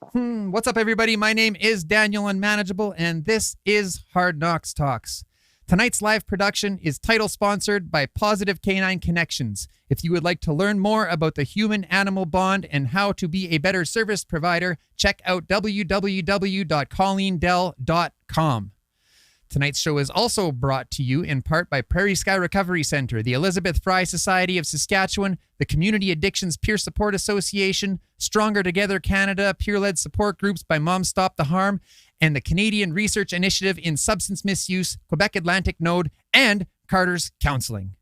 What's up, everybody? My name is Daniel Unmanageable, and this is Hard Knocks Talks. Tonight's live production is title sponsored by Positive Canine Connections. If you would like to learn more about the human-animal bond and how to be a better service provider, check out www.colleendell.com. Tonight's show is also brought to you in part by Prairie Sky Recovery Center, the Elizabeth Fry Society of Saskatchewan, the Community Addictions Peer Support Association, Stronger Together Canada, peer-led support groups by Moms Stop the Harm, and the Canadian Research Initiative in Substance Misuse, Quebec Atlantic Node, and Carter's Counseling.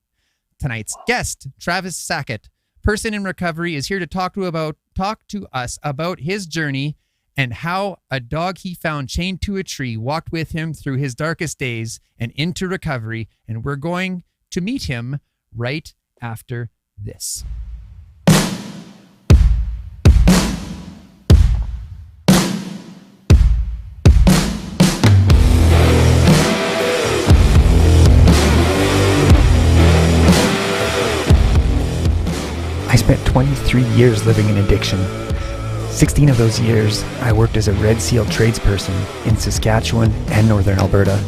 Tonight's guest, Travis Sackett, person in recovery, is here to talk to us about his journey and how a dog he found chained to a tree walked with him through his darkest days and into recovery. And we're going to meet him right after this. I spent 23 years living in addiction. 16 of those years, I worked as a Red Seal tradesperson in Saskatchewan and Northern Alberta.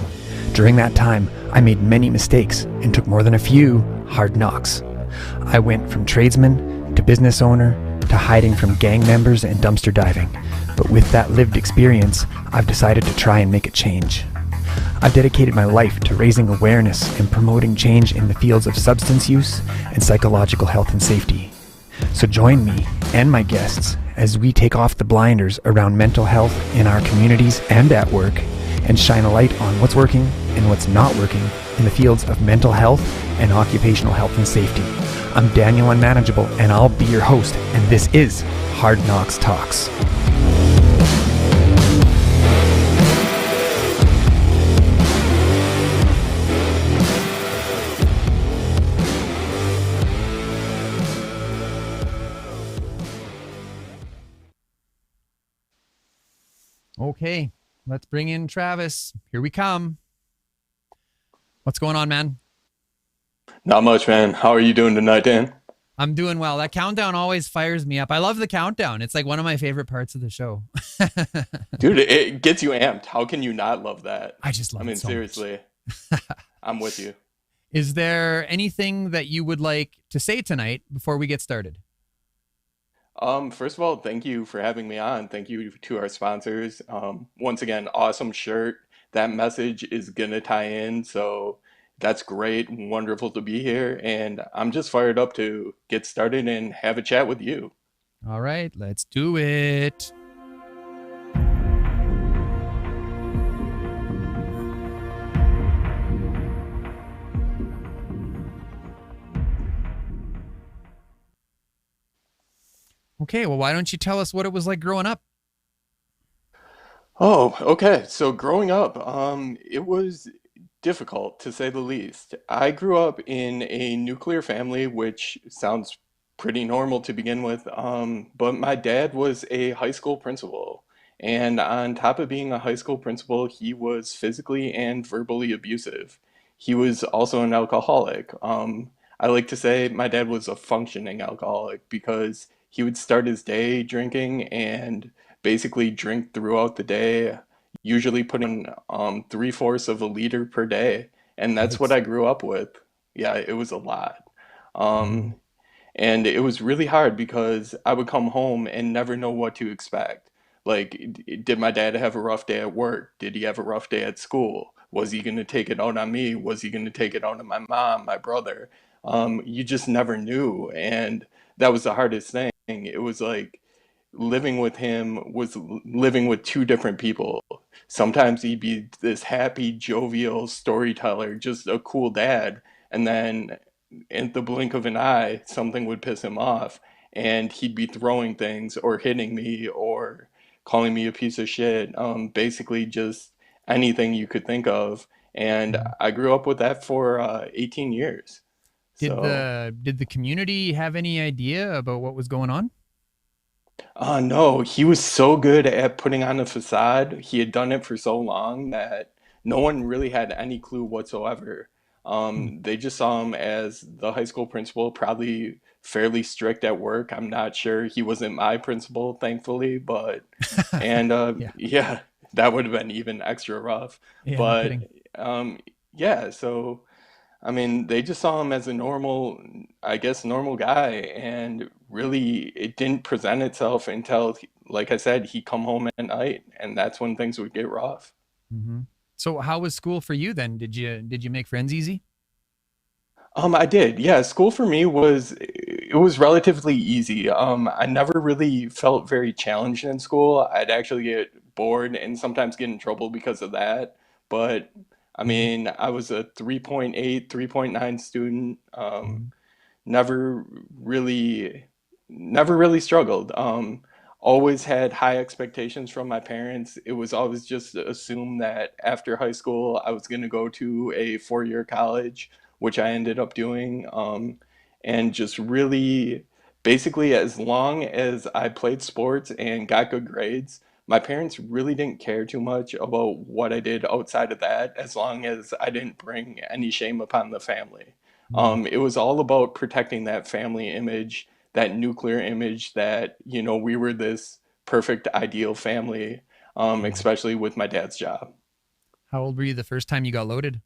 During that time, I made many mistakes and took more than a few hard knocks. I went from tradesman to business owner to hiding from gang members and dumpster diving. But with that lived experience, I've decided to try and make a change. I've dedicated my life to raising awareness and promoting change in the fields of substance use and psychological health and safety. So join me and my guests as we take off the blinders around mental health in our communities and at work and shine a light on what's working and what's not working in the fields of mental health and occupational health and safety. I'm Daniel Unmanageable, and I'll be your host, and this is Hard Knocks Talks. Okay, let's bring in Travis. Here we come. What's going on, man? Not much, man. How are you doing tonight, Dan? I'm doing well. That countdown always fires me up. I love the countdown. It's like one of my favorite parts of the show. Dude, it gets you amped. How can you not love that? I just love it so seriously. I'm with you. Is there anything that you would like to say tonight before we get started? First of all, thank you for having me on. Thank you to our sponsors. Once again, awesome shirt. That message is gonna tie in, so that's great. Wonderful to be here, and I'm just fired up to get started and have a chat with you. All right, let's do it. Okay, well, why don't you tell us what it was like growing up? Oh, okay. So growing up, it was difficult to say the least. I grew up in a nuclear family, which sounds pretty normal to begin with. But my dad was a high school principal. And on top of being a high school principal, he was physically and verbally abusive. He was also an alcoholic. I like to say my dad was a functioning alcoholic because he would start his day drinking and basically drink throughout the day, usually putting three-fourths of a liter per day. And that's what Yikes. I grew up with. Yeah, it was a lot. Oh, Um, and it was really hard because I would come home and never know what to expect. Like, did my dad have a rough day at work? Did he have a rough day at school? Was he going to take it out on me? Was he going to take it out on my mom, my brother? You just never knew. And that was the hardest thing. It was like living with him was living with two different people. Sometimes he'd be this happy, jovial storyteller, just a cool dad. And then in the blink of an eye, something would piss him off, and he'd be throwing things or hitting me or calling me a piece of shit. Basically, just anything you could think of. And mhm. I grew up with that for 18 years. Did So, the community have any idea about what was going on? no, he was so good at putting on a facade. He had done it for so long that no one really had any clue whatsoever. Hmm. They just saw him as the high school principal, probably fairly strict at work. I'm not sure. He wasn't my principal, thankfully, but And Yeah. yeah, that would have been even extra rough. Yeah, no But kidding. um, yeah, so I mean, they just saw him as a normal, I guess, normal guy, and really, it didn't present itself until, like I said, he come home at night, and that's when things would get rough. Hmm. So how was school for you then? Did you make friends easy? I did. Yeah, school for me was it was relatively easy. I never really felt very challenged in school. I'd actually get bored and sometimes get in trouble because of that. But I Hmm. mean, I was a 3.8, 3.9 student. Hmm. Never really never really struggled. Always had high expectations from my parents. It was always just assumed that after high school I was going to go to a 4-year college, which I ended up doing. And just really, basically, as long as I played sports and got good grades, my parents really didn't care too much about what I did outside of that, as long as I didn't bring any shame upon the family. Hmm. It was all about protecting that family image, that nuclear image that, we were this perfect, ideal family, Yeah. especially with my dad's job. How old were you the first time you got loaded?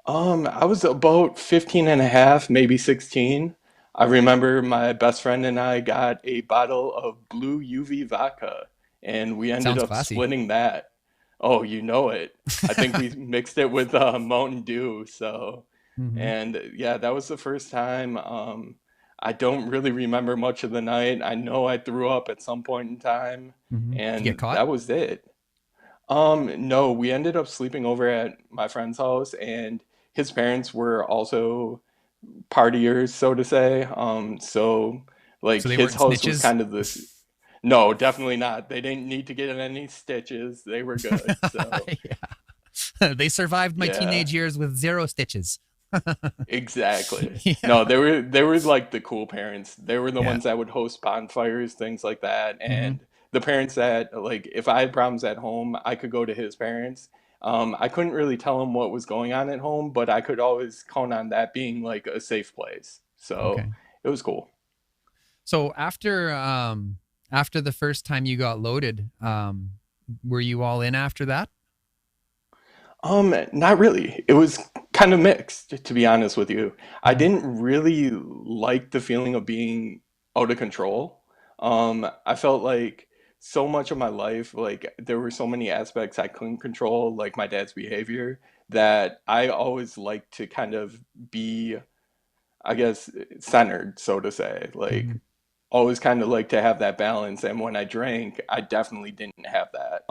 I was about 15 and a half, maybe 16. I remember my best friend and I got a bottle of blue UV vodka, and we ended Sounds up classy. splitting that. Oh, you know it. I think we mixed it with Mountain Dew, so. Hmm. And yeah, that was the first time. I don't really remember much of the night. I know I threw up at some point in time, Hmm. Did you get and caught? that was it. No, we ended up sleeping over at my friend's house, and his parents were also partiers, so to say. So like So they his weren't house was snitches? kind of this. No, definitely not. They didn't need to get any stitches. They were good. So Yeah. They survived my yeah. teenage years with zero stitches. Exactly. Yeah. No, they were like the cool parents. They were the Yeah. ones that would host bonfires, things like that. Hmm. And the parents that like if I had problems at home, I could go to his parents. I couldn't really tell him what was going on at home, but I could always count on that being like a safe place. So Okay. it was cool. So after the first time you got loaded, were you all in after that? Not really. It was kind of mixed, to be honest with you. I Hmm. didn't really like the feeling of being out of control. I felt like so much of my life, like there were so many aspects I couldn't control, like my dad's behavior, that I always liked to kind of be, I guess, centered, so to say. Hmm. Like always kind of like to have that balance. And when I drank, I definitely didn't have that.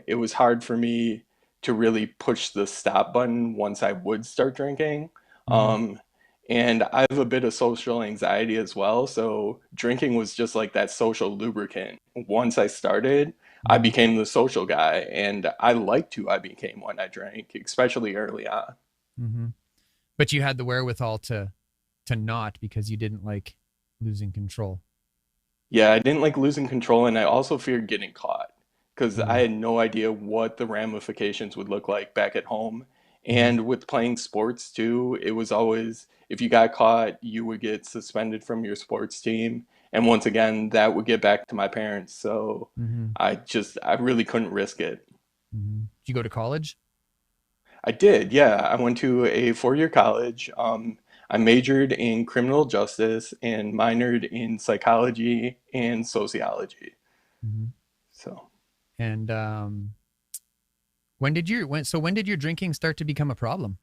It was hard for me to really push the stop button once I would start drinking. Hmm. Um, and I have a bit of social anxiety as well. So drinking was just like that social lubricant. Once I started, I Hmm. became the social guy. And I liked who I became when I drank, especially early on. Hmm. But you had the wherewithal to not because you didn't like losing control. Yeah, I didn't like losing control, and I also feared getting caught because I Mm-hmm. had no idea what the ramifications would look like back at home. Hmm. And with playing sports too, it was always if you got caught, you would get suspended from your sports team. And once again, that would get back to my parents. So Hmm. I really couldn't risk it. Hmm. Did you go to college? I did, yeah. I went to a 4-year college. I majored in criminal justice and minored in psychology and sociology. Hmm. So. And when did your drinking start to become a problem?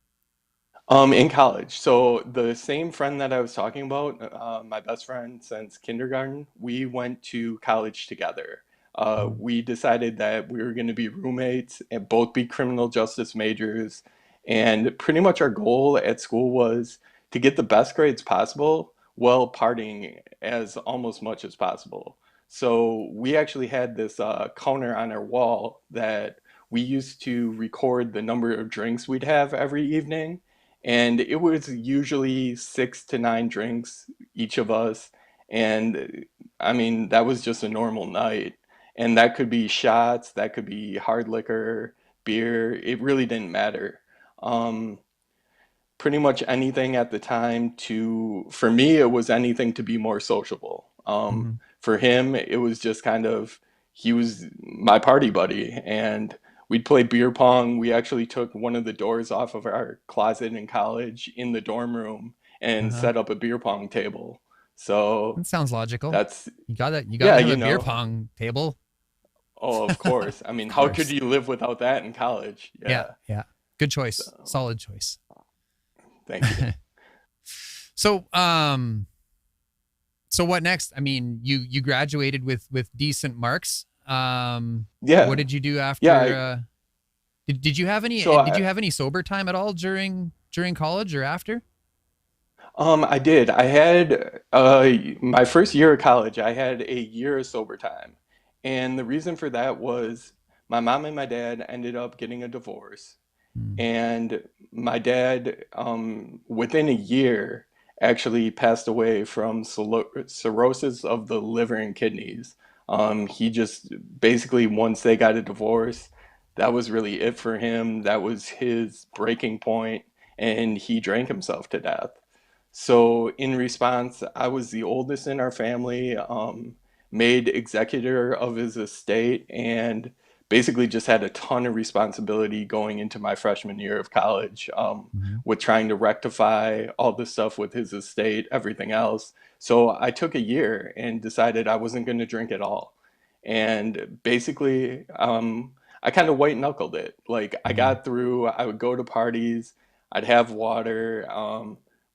In college. So the same friend that I was talking about, my best friend since kindergarten, we went to college together. Mm-hmm. We decided that we were going to be roommates and both be criminal justice majors. And pretty much our goal at school was to get the best grades possible while partying as almost much as possible. So we actually had this counter on our wall that we used to record the number of drinks we'd have every evening, and it was usually 6 to 9 drinks each of us. And I mean, that was just a normal night. And that could be shots, that could be hard liquor, beer. It really didn't matter. Um, Pretty much anything at the time for me, it was anything to be more sociable. Hmm. For him, it was just kind of he was my party buddy, and we'd play beer pong. We actually took one of the doors off of our closet in college in the dorm room and Uh-huh. set up a beer pong table. So That sounds logical. that's, You yeah, gotta have a beer pong table. oh, of course. I mean, Of how could course. you live without that in college? Yeah, Yeah. yeah. Good choice. So, Solid choice. thank you. So, so what next? I mean, you graduated with decent marks. What Yeah. did you do Yeah. after? Did you have any So did you have any sober time at all during college or after? I did. I had my first year of college, I had a year of sober time. And the reason for that was my mom and my dad ended up getting a divorce. Hmm. And my dad, within a year, actually passed away from cirrhosis of the liver and kidneys. He just basically, once they got a divorce, that was really it for him. That was his breaking point, and he drank himself to death. So, in response, I was the oldest in our family, made executor of his estate, and basically just had a ton of responsibility going into my freshman year of college, Hmm. with trying to rectify all the stuff with his estate, everything else. So, I took a year and decided I wasn't going to drink at all. And basically, I kind of white knuckled it. Like, I Hmm. got through, I would go to parties, I'd have water.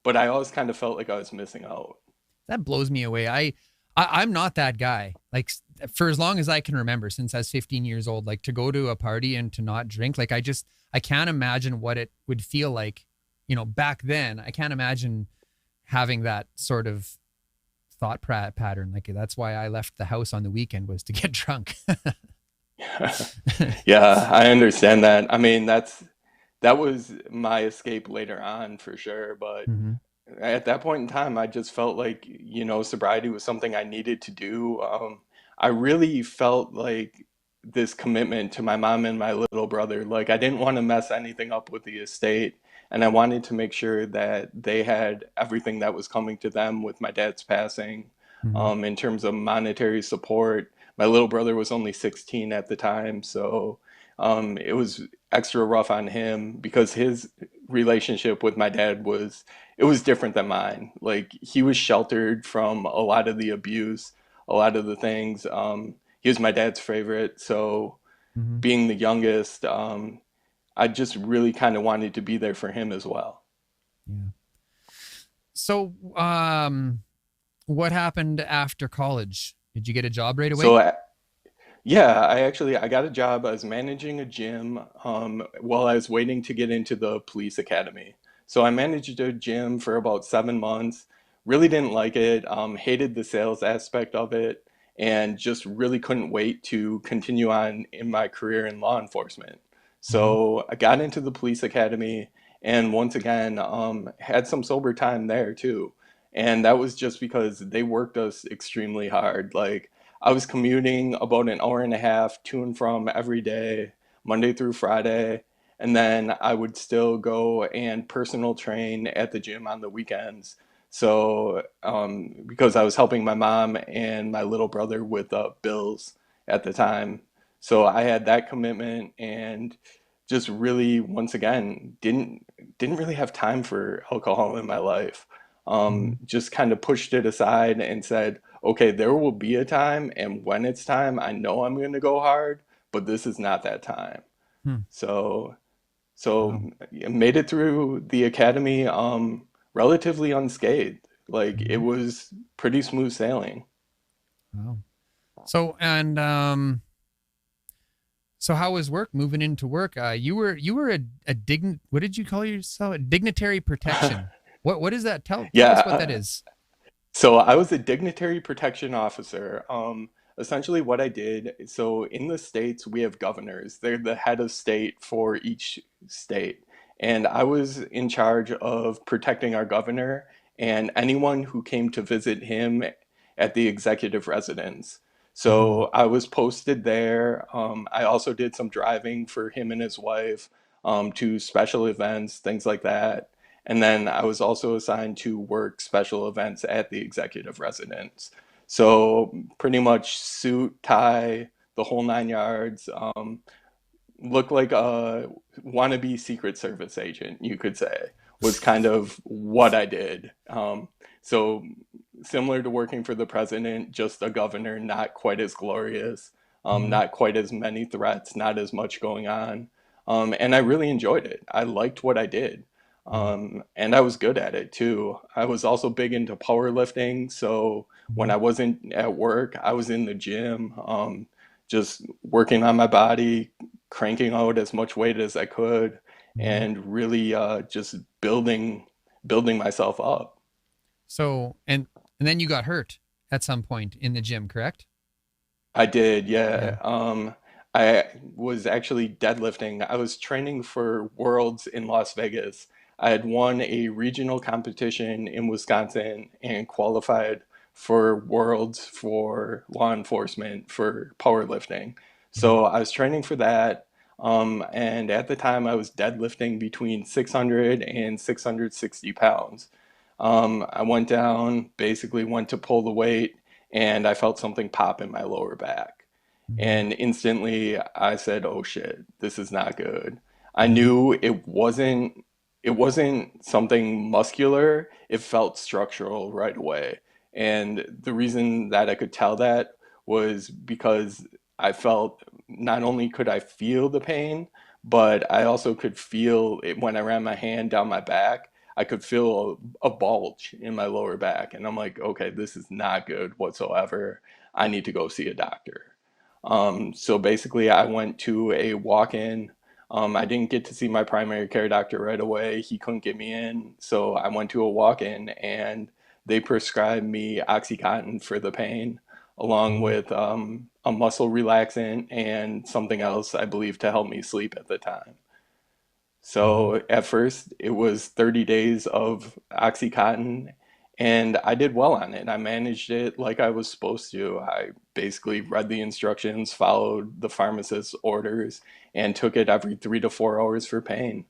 But I always kind of felt like I was missing out. That blows me away. I'm not that guy. Like for as long as I can remember, since I was 15 years old, like to go to a party and to not drink, like I can't imagine what it would feel like, back then. I can't imagine having that sort of pattern. Like that's why I left the house on the weekend was to get drunk. Yeah, I understand that. I mean, that was my escape later on for sure, but Hmm. at that point in time, I just felt like, sobriety was something I needed to do. I really felt like this commitment to my mom and my little brother. Like, I didn't want to mess anything up with the estate, and I wanted to make sure that they had everything that was coming to them with my dad's passing, Hmm. in terms of monetary support. My little brother was only 16 at the time, so it was extra rough on him because his relationship with my dad was, it was different than mine. Like, he was sheltered from a lot of the abuse, a lot of the things. He was my dad's favorite, so Hmm. being the youngest, I just really kind of wanted to be there for him as well. Yeah. So, what happened after college? Did you get a job right away? So yeah, I got a job. I was managing a gym, while I was waiting to get into the police academy. So I managed a gym for about 7 months. Really didn't like it. Hated the sales aspect of it, and just really couldn't wait to continue on in my career in law enforcement. Hmm. So I got into the police academy, and once again, had some sober time there too. And that was just because they worked us extremely hard. Like, I was commuting about an hour and a half to and from every day, Monday through Friday. And then I would still go and personal train at the gym on the weekends. So, because I was helping my mom and my little brother with bills at the time. So I had that commitment, and just really, once again, didn't really have time for alcohol in my life. Hmm. Just kind of pushed it aside and said, okay, there will be a time, and when it's time, I know I'm going to go hard, but this is not that time. Hmm. So, so Wow. made it through the academy, relatively unscathed. Like, it Hmm. was pretty smooth sailing. Wow. So so how was work moving into work? You were a what did you call yourself? A dignitary protection. What is that? Tell us what that Yeah. is. So I was a dignitary protection officer. Essentially, what I did, so in the states, we have governors. They're the head of state for each state. And I was in charge of protecting our governor and anyone who came to visit him at the executive residence. Hmm. So I was posted there. I also did some driving for him and his wife, to special events, things like that. And then I was also assigned to work special events at the executive residence. So pretty much suit, tie, the whole 9 yards. Looked like a wannabe Secret Service agent, you could say, was kind of what I did. So similar to working for the president, just a governor, not quite as glorious, Mhm. not quite as many threats, not as much going on. And I really enjoyed it. I liked what I did. Yeah. And I was good at it too. I was also big into powerlifting. So when Mhm. I wasn't at work, I was in the gym, just working on my body, cranking out as much weight as I could, Mhm. and really just building myself up. So, and then you got hurt at some point in the gym, correct? I did, Yeah. yeah. I was actually deadlifting. I was training for Worlds in Las Vegas. I had won a regional competition in Wisconsin and qualified for Worlds for law enforcement for powerlifting. Mhm. So I was training for that. And at the time, I was deadlifting between 600 and 660 pounds. I went down, basically went to pull the weight, and I felt something pop in my lower back. Mhm. And instantly I said, "Oh shit, this is not good." I Mhm. knew it wasn't something muscular. It felt structural right away. And the reason that I could tell that was because I felt not only could I feel the pain, but I also could feel it when I ran my hand down my back. I could feel a bulge in my lower back. And I'm like, okay, this is not good whatsoever. I need to go see a doctor. So basically, I went to a walk in. I didn't get to see my primary care doctor right away. He couldn't get me in. So I went to a walk in and they prescribed me Oxycontin for the pain, along Mhm. with a muscle relaxant and something else, I believe, to help me sleep at the time. Mhm. So at first, it was 30 days of Oxycontin, and I did well on it. I managed it like I was supposed to. I basically read the instructions, followed the pharmacist's orders, and took it every 3 to 4 hours for pain.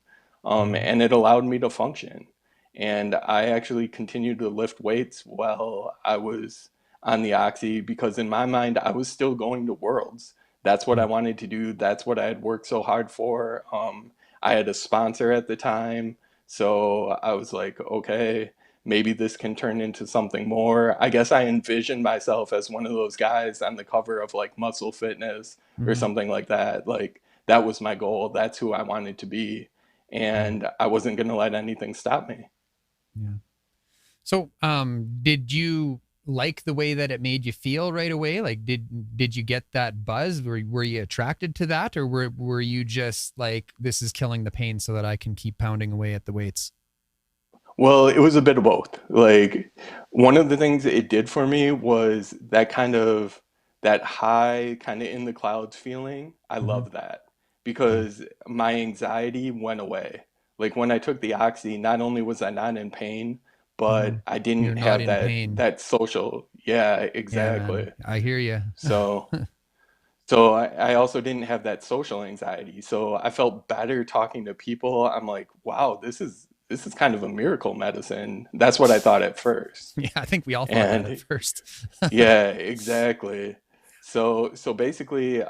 Mhm. And it allowed me to function. And I actually continued to lift weights while I was on the Oxy because in my mind, I was still going to Worlds. That's what I Yeah. wanted to do. That's what I had worked so hard for. I had a sponsor at the time, so I was like, okay, maybe this can turn into something more. I guess I envisioned myself as one of those guys on the cover of like Muscle Fitness or Mhm. something like that. Like that was my goal. That's who I wanted to be. Yeah. And I wasn't going to let anything stop me. Yeah. So, did you like the way that it made you feel right away? Like, did you get that buzz? Were you attracted to that, or were you just like, this is killing the pain so that I can keep pounding away at the weights? Well, it was a bit of both. Like one of the things it did for me was that high kind of in the clouds feeling. I Mm-hmm. love that Yeah. because my anxiety went away. Like when I took the oxy, not only was I not in pain, Mm-hmm. but I You're didn't not have in that pain. that social. Yeah, Yeah, man. exactly. I hear you. So so I also didn't have that social anxiety. So I felt better talking to people. I'm like, wow, this is kind of a miracle medicine. That's what I thought at first. Yeah, I think we all thought that at And first. yeah, exactly. So basically,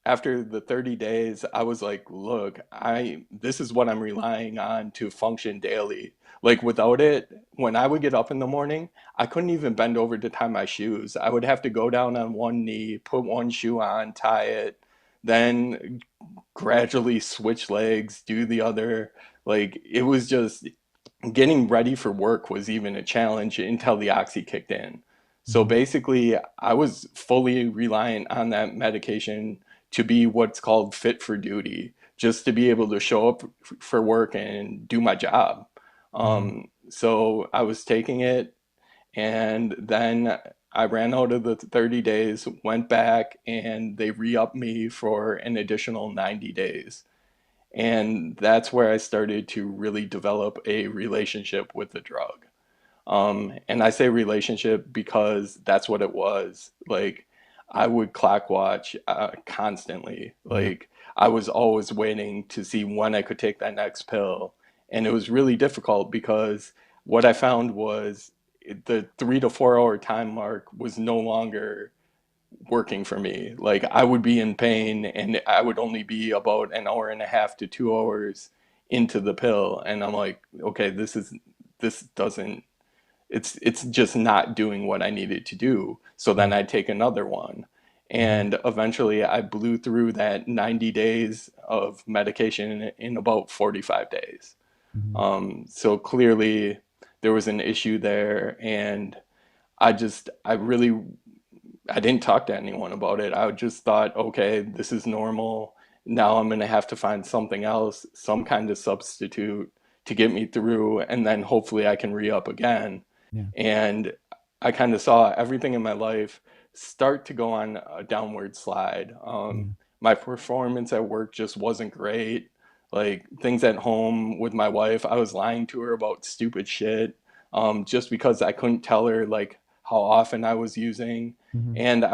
after the 30 days, I was like, look, I this is what I'm relying on to function daily. Like without it, when I would get up in the morning, I couldn't even bend over to tie my shoes. I would have to go down on one knee, put one shoe on, tie it, then gradually switch legs, do the other. Like it was just getting ready for work was even a challenge until the oxy kicked in. So Mhm. basically, I was fully reliant on that medication to be what's called fit for duty, just to be able to show up for work and do my job. Mhm. So I was taking it, and then I ran out of the 30 days, went back, and they re-upped me for an additional 90 days. And that's where I started to really develop a relationship with the drug. And I say relationship because that's what it was. Like, I would clock watch constantly. Yeah. Like, I was always waiting to see when I could take that next pill. And it was really difficult because what I found was the 3 to 4 hour time mark was no longer working for me. Like I would be in pain and I would only be about an hour and a half to 2 hours into the pill. And I'm like, okay, this doesn't, it's just not doing what I needed to do. So then Yeah. I take another one. Mhm. And eventually I blew through that 90 days of medication in about 45 days. Mhm. So clearly there was an issue there. And I really, I didn't talk to anyone about it. I just thought, okay, this is normal. Now I'm going to have to find something else, some kind of substitute to get me through, and then hopefully I can re-up again. Yeah. And I kind of saw everything in my life start to go on a downward slide. Yeah. My performance at work just wasn't great. Like things at home with my wife, I was lying to her about stupid shit, just because I couldn't tell her like how often I was using. Mhm. And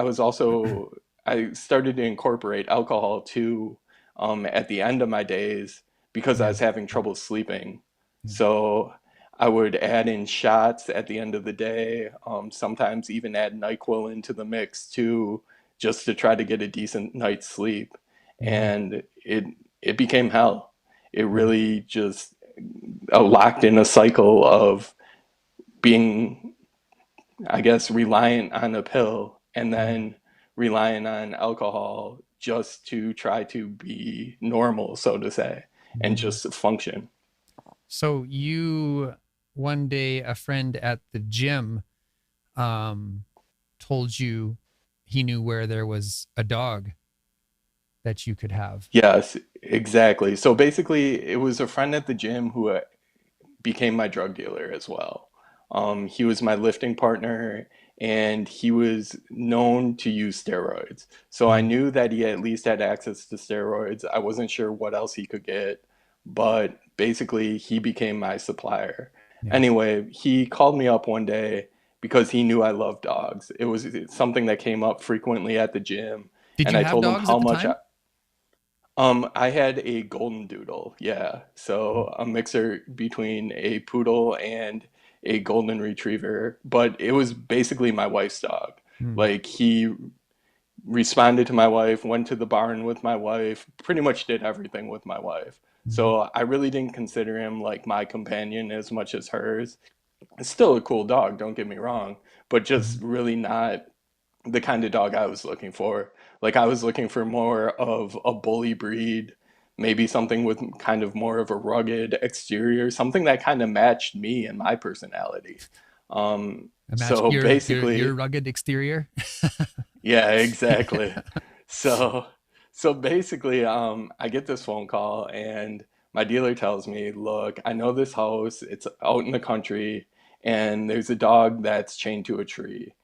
I started to incorporate alcohol too, at the end of my days because I Yeah. was having trouble sleeping. Yeah. So I would add in shots at the end of the day, sometimes even add NyQuil into the mix too, just to try to get a decent night's sleep. Mhm. And it became hell. It Yeah. really just locked in a cycle of being, I guess, reliant on a pill and Yeah. then relying on alcohol just to try to be normal, so to say, and Mhm. just function. So you one day a friend at the gym um told you he knew where there was a dog that you could have. Yes, exactly. So basically, it was a friend at the gym who became my drug dealer as well. He was my lifting partner and he was known to use steroids. So I Mm. knew that he at least had access to steroids. I wasn't sure what else he could get, but basically, he became my supplier. Yeah. Anyway, he called me up one day because he knew I loved dogs. It was something that came up frequently at the gym. Did And you I have told him dogs how at the much time? I had a golden doodle, yeah. So a mixer between a poodle and a golden retriever, but it was basically my wife's dog. Mm. Like he responded to my wife, went to the barn with my wife, pretty much did everything with my wife. Mhm. So I really didn't consider him like my companion as much as hers. It's still a cool dog, don't get me wrong, but Mhm. just really not the kind of dog I was looking for. Like I was looking for more of a bully breed, maybe something with kind of more of a rugged exterior, something that kind of matched me and my personality. I matched So your basically, rugged exterior. yeah, exactly. So so basically, I get this phone call and my dealer tells me, look, I know this house, it's out in the country, and there's a dog that's chained to a tree.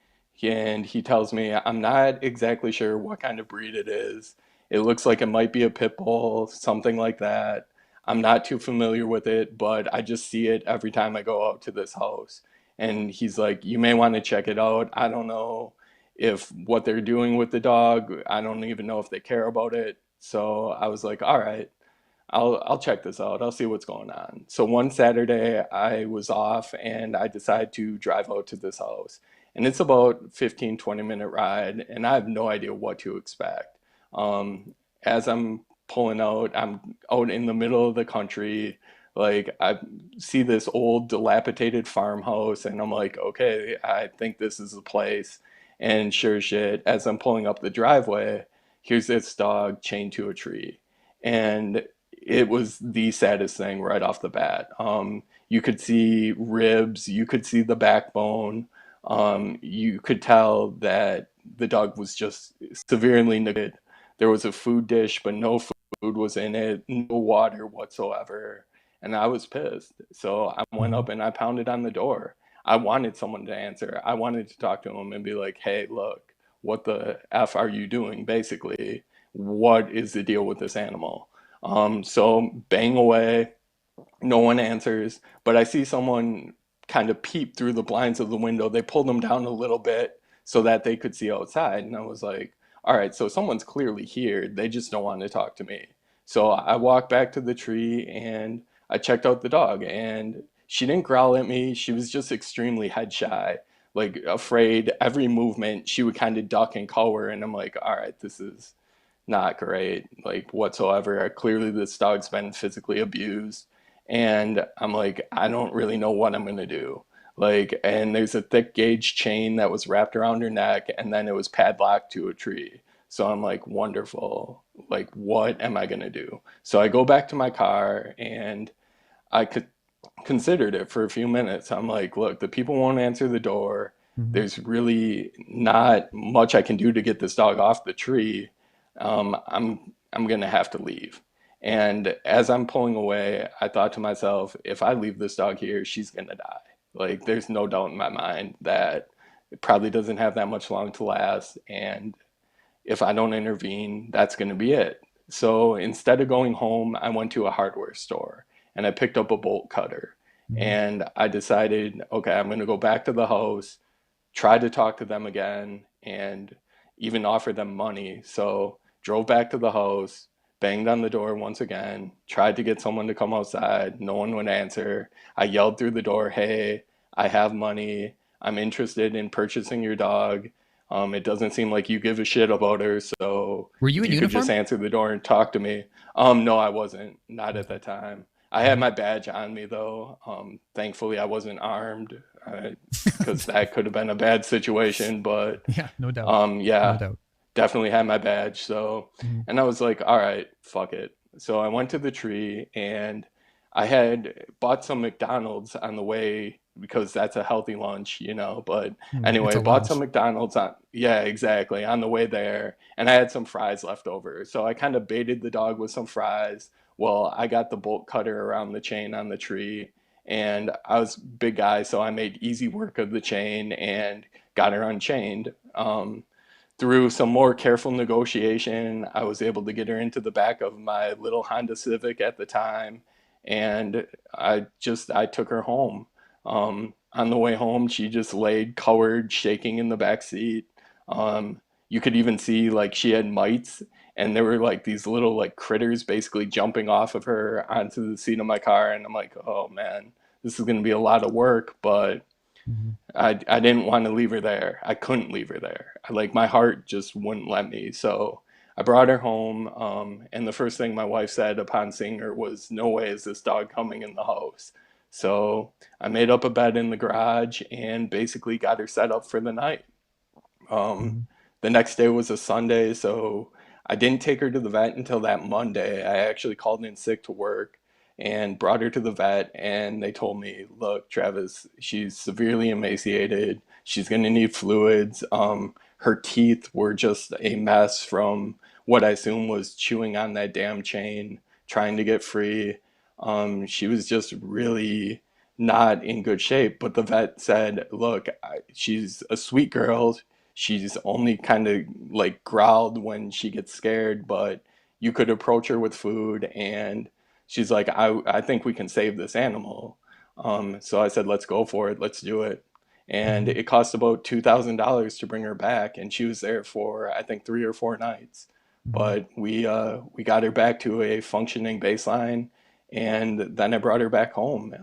And he tells me, I'm not exactly sure what kind of breed it is. It looks like it might be a pit bull, something like that. I'm not too familiar with it, but I just see it every time I go out to this house. And he's like, you may want to check it out. I don't know if what they're doing with the dog, I don't even know if they care about it. So I was like, all right, I'll check this out. I'll see what's going on. So one Saturday I was off and I decided to drive out to this house. And it's about 15-20 minute ride and I have no idea what to expect. As I'm pulling out, I'm out in the middle of the country. Like I see this old dilapidated farmhouse and I'm like, okay, I think this is the place. And sure shit, as I'm pulling up the driveway, here's this dog chained to a tree. And it was the saddest thing right off the bat. You could see ribs, you could see the backbone, you could tell that the dog was just severely neglected. There was a food dish, but no food was in it, no water whatsoever. And I was pissed. So I went Mhm. up and I pounded on the door. I wanted someone to answer. I wanted to talk to him and be like, hey, look, what the F are you doing? Basically, what is the deal with this animal? So bang away, no one answers, but I see someone kind of peep through the blinds of the window. They pulled them down a little bit so that they could see outside. And I was like, all right, so someone's clearly here. They just don't want to talk to me. So I walked back to the tree and I checked out the dog and she didn't growl at me. She was just extremely head shy. like afraid. Every movement, she would kind of duck and cower, and I'm like, all right, this is not great, like whatsoever. Clearly, this dog's been physically abused, and I'm like, I don't really know what I'm gonna do. Like, and there's a thick gauge chain that was wrapped around her neck, and then it was padlocked to a tree. So I'm like, wonderful. Like, what am I gonna do? So I go back to my car, and I could considered it for a few minutes. I'm like, look, the people won't answer the door. Mm-hmm. There's really not much I can do to get this dog off the tree. I'm gonna have to leave. And as I'm pulling away, I thought to myself, if I leave this dog here, she's gonna die. Like, there's no doubt in my mind that it probably doesn't have that much long to last. And if I don't intervene, that's going to be it. So instead of going home, I went to a hardware store and I picked up a bolt cutter. Mm-hmm. And I decided, okay, I'm going to go back to the house, try to talk to them again, and even offer them money. So drove back to the house, banged on the door once again, tried to get someone to come outside. No one would answer. I yelled through the door, hey, I have money. I'm interested in purchasing your dog. It doesn't seem like you give a shit about her, so Were you if in you could just uniform? answer the door and talk to me. No, I wasn't. Not at that time. I had Mm-hmm. my badge on me though. Thankfully, I wasn't armed, because that could have been a bad situation. But Yeah, no doubt. No yeah, doubt. definitely had my badge. So, Mm-hmm. and I was like, all right, fuck it. So I went to the tree and I had bought some McDonald's on the way because that's a healthy lunch, you know. But It's anyway, a bought some lunch. McDonald's on, yeah, exactly, on the way there. And I had some fries left over. So I kind of baited the dog with some fries. Well, I got the bolt cutter around the chain on the tree. And I was a big guy, so I made easy work of the chain and got her unchained. Through some more careful negotiation, I was able to get her into the back of my little Honda Civic at the time, and I took her home. On the way home, she just laid cowered, shaking in the back seat. You could even see like she had mites, and there were like these little like critters basically jumping off of her onto the seat of my car, and I'm like, oh man, this is going to be a lot of work, but Mm-hmm. I didn't want to leave her there. I couldn't leave her there. Like my heart just wouldn't let me. So I brought her home, and the first thing my wife said upon seeing her was, "No way is this dog coming in the house." So I made up a bed in the garage and basically got her set up for the night. Um, Mm-hmm. the next day was a Sunday, so I didn't take her to the vet until that Monday. I actually called in sick to work and brought her to the vet, and they told me, "Look, Travis, she's severely emaciated. She's going to need fluids. Her teeth were just a mess from what I assume was chewing on that damn chain, trying to get free. She was just really not in good shape." But the vet said, "Look, she's a sweet girl. She's only kind of like growled when she gets scared, but you could approach her with food." And she's like, I think we can save this animal. So I said, let's go for it. Let's do it. And Mm-hmm. it cost about $2,000 to bring her back. And she was there for, I think, 3 or 4 nights. Mm-hmm. But we got her back to a functioning baseline. And then I brought her back home.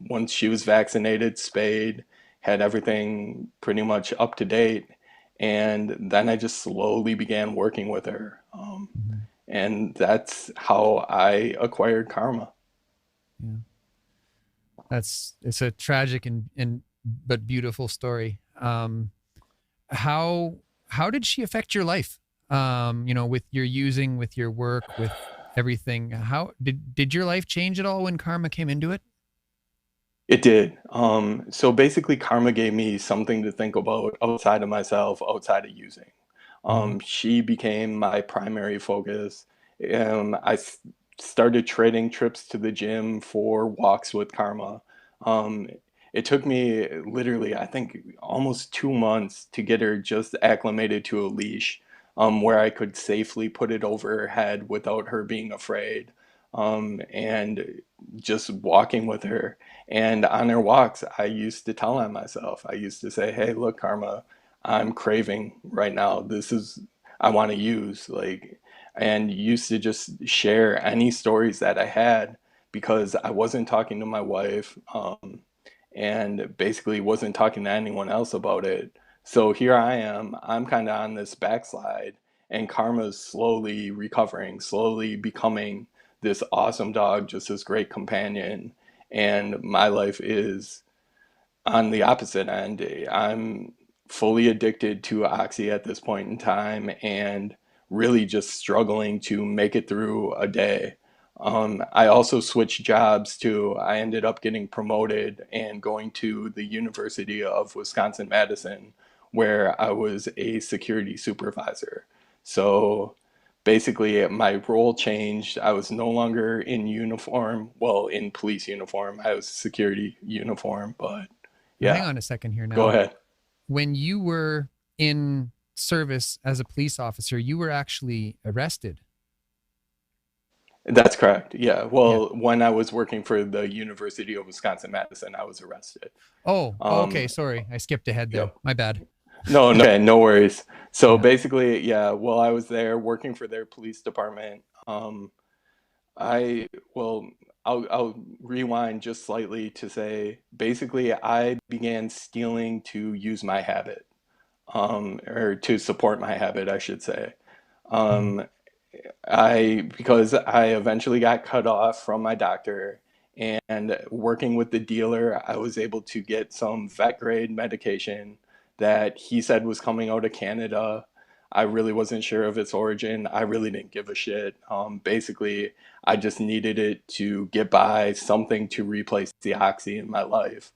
Once she was vaccinated, spayed, had everything pretty much up to date. And then I just slowly began working with her. Mm-hmm. And that's how I acquired Karma. Yeah. It's a tragic and but beautiful story. How how did she affect your life? With your using, with your work, with everything. How did your life change at all when karma came into it? It did. So basically, Karma gave me something to think about outside of myself, outside of using. Mm-hmm. She became my primary focus. Started trading trips to the gym for walks with Karma. Um, it took me literally, I think, almost 2 months to get her just acclimated to a leash, where I could safely put it over her head without her being afraid, and just walking with her. And on our walks, I used to tell on myself. I used to say, "Hey, look, Karma, I'm craving right now. This is I want to use like," and used to just share any stories that I had because I wasn't talking to my wife. and basically wasn't talking to anyone else about it. So here I am, I'm kind of on this backslide, and Karma's slowly recovering, slowly becoming this awesome dog, just this great companion. And my life is on the opposite end. I'm fully addicted to Oxy at this point in time and really just struggling to make it through a day. I also switched jobs too. I ended up getting promoted and going to the University of Wisconsin-Madison, where I was a security supervisor. So basically, my role changed. I was no longer in uniform, well, in police uniform. I was security uniform, but Now, hang yeah, on a second here go now. ahead. When you were in service as a police officer, you were actually arrested. That's correct. Yeah. Yeah. Well, when I was working for the University of Wisconsin-Madison, I was arrested. Oh, okay. Um, Sorry. I skipped ahead there. yep. My bad. No, no, okay, no worries. So Yeah. basically, yeah, while I was there working for their police department, I, well, I'll rewind just slightly to say, basically, I began stealing to use my habit, or to support my habit, I should say. Mhm. Um, because I eventually got cut off from my doctor, and working with the dealer, I was able to get some vet grade medication that he said was coming out of Canada. I really wasn't sure of its origin. I really didn't give a shit. Basically, I just needed it to get by, something to replace the oxy in my life.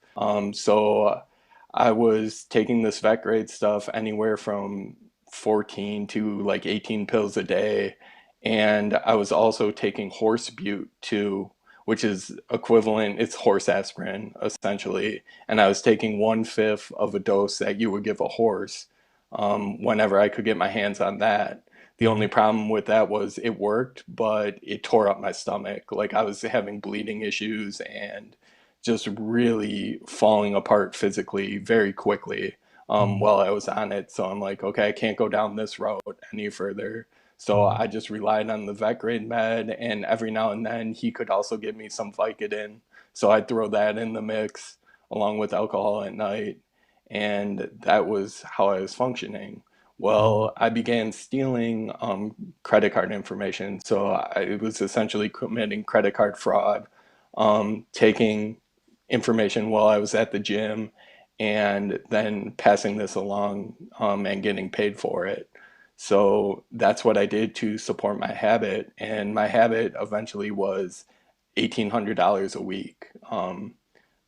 So I was taking this vet grade stuff anywhere from 14 to like 18 pills a day, and I was also taking horse bute too, which is equivalent, it's horse aspirin essentially. And I was taking 1/5 of a dose that you would give a horse, whenever I could get my hands on that. The only Mhm. problem with that was it worked, but it tore up my stomach. Like I was having bleeding issues and just really falling apart physically very quickly, Mhm. while I was on it. So I'm like, okay, I can't go down this road any further. So Mhm. I just relied on the vet grade med, and every now and then he could also give me some Vicodin. So I'd throw that in the mix along with alcohol at night, and that was how I was functioning. Mhm. Well, I began stealing credit card information. So I was essentially committing credit card fraud, taking information while I was at the gym, and then passing this along, and getting paid for it. So that's what I did to support my habit. And my habit eventually was $1,800 a week,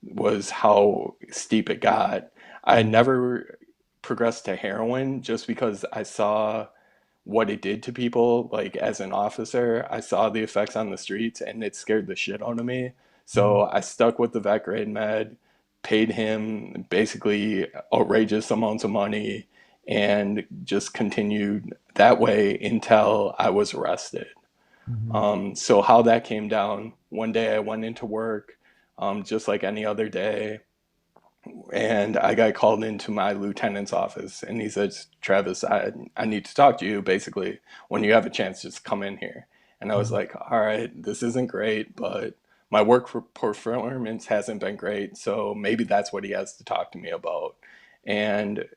was how steep it got. I Mhm. never progressed to heroin just because I saw what it did to people. Like as an officer, I saw the effects on the streets and it scared the shit out of me. Mhm. So I stuck with the vet grade med, paid him basically outrageous amounts of money, and just continued that way until I was arrested. Mhm. So how that came down, one day I went into work, just like any other day, and I got called into my lieutenant's office, and he says, Travis, I need to talk to you. Basically, when you have a chance, just come in here. And I was Mhm. like, all right, this isn't great, but my work performance hasn't been great, so maybe that's what he has to talk to me about. And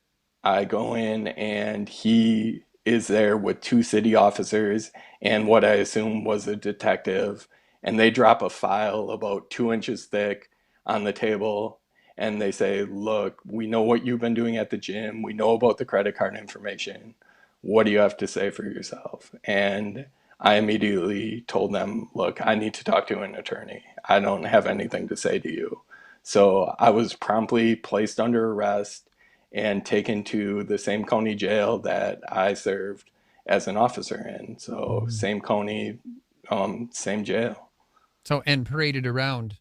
I go in, and he is there with two city officers and what I assume was a detective, and they drop a file about 2 inches thick on the table, and they say, look, we know what you've been doing at the gym. We know about the credit card information. What do you have to say for yourself? And I immediately told them, look, I need to talk to an attorney. I don't have anything to say to you. So I was promptly placed under arrest and taken to the same county jail that I served as an officer in. So Mhm. same county, same jail. So, and paraded around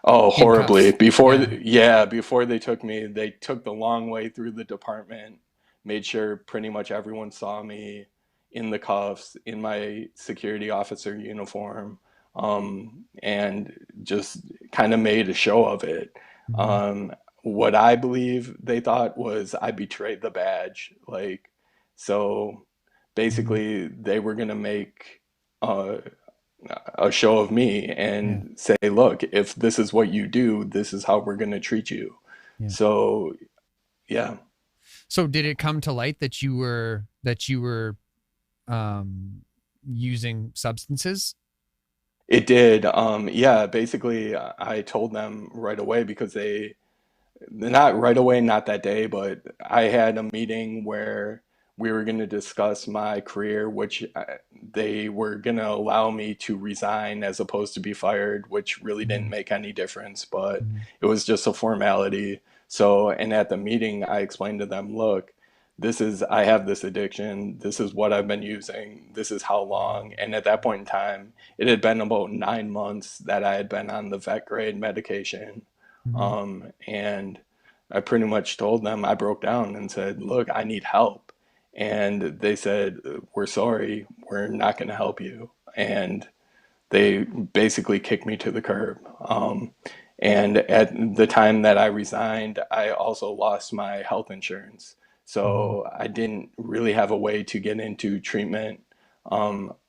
Oh, in horribly. cuffs. Yeah. Yeah, before they took me, they took the long way through the department, made sure pretty much everyone saw me in the cuffs, in my security officer uniform, and just kind of made a show of it. Mhm. Um, what I believe they thought was I betrayed the badge. Like, so Mhm. basically, they were going to make. Uh, a show of me Yeah. and say, look, if this is what you do, this is how we're going to treat you. Yeah. So, yeah. So did it come to light that you were using substances? It did. Yeah, basically, I told them right away because not right away, not that day, but I had a meeting where we were going to discuss my career, which they were going to allow me to resign as opposed to be fired, which really didn't Mhm. make any difference, but Mhm. it was just a formality. So, and at the meeting, I explained to them, look, I have this addiction. This is what I've been using. This is how long. And at that point in time, it had been about 9 months that I had been on the vet grade medication. Mhm. And I pretty much told them, I broke down and said, look, I need help. And they said, we're sorry, we're not going to help you. And they basically kicked me to the curb. And at the time that I resigned, I also lost my health insurance. Mhm. So I didn't really have a way to get into treatment.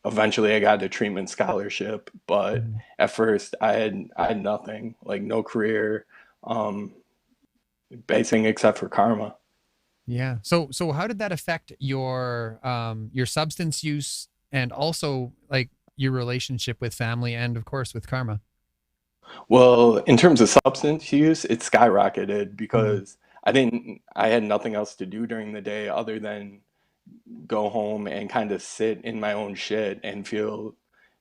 Eventually, I got a treatment scholarship, but Mhm. at first, I had nothing, like no career, um, basing except for karma. Yeah. So how did that affect your substance use and also like your relationship with family and of course with karma? Well, in terms of substance use, it skyrocketed Mhm. because I had nothing else to do during the day other than go home and kind of sit in my own shit and